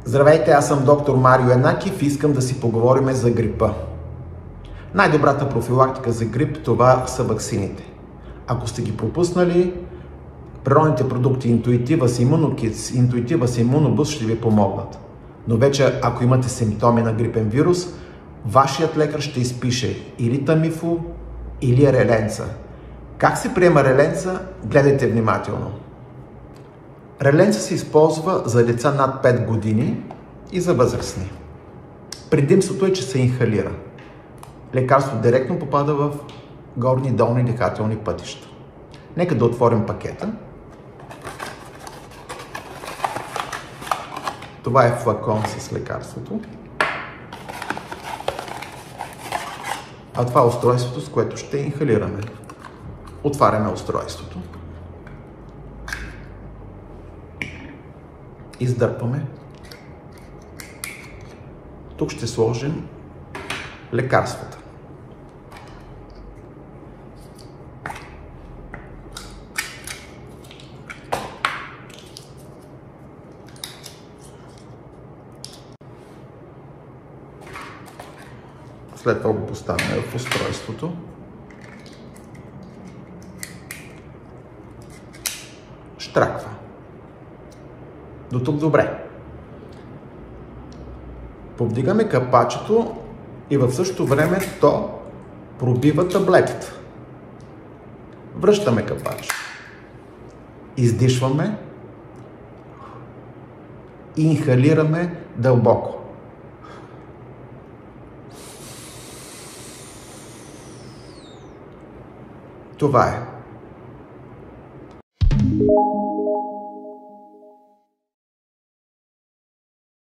Здравейте, аз съм доктор Марио Янакиев и искам да си поговорим за грипа. Най-добрата профилактика за грип това са ваксините. Ако сте ги пропуснали, природните продукти Intuitiva с Immunokits, Intuitiva с Immunoboost ще ви помогнат. Но вече, ако имате симптоми на грипен вирус, вашият лекар ще изпише или Тамифу, или Реленца. Как се приема Реленца? Гледайте внимателно. Реленца се използва за деца над 5 години и за възрастни. Предимството е, че се инхалира. Лекарството директно попада в горни и долни дихателни пътища. Нека да отворим пакета. Това е флакон с лекарството. А това е устройството, с което ще инхалираме. Отваряме устройството. Издърпваме. Тук ще сложим лекарствата. След това го поставяме в устройството. Штраква. До тук добре. Повдигаме капачето и в същото време то пробива таблетата. Връщаме капач. Издишваме и инхалираме дълбоко. Това е.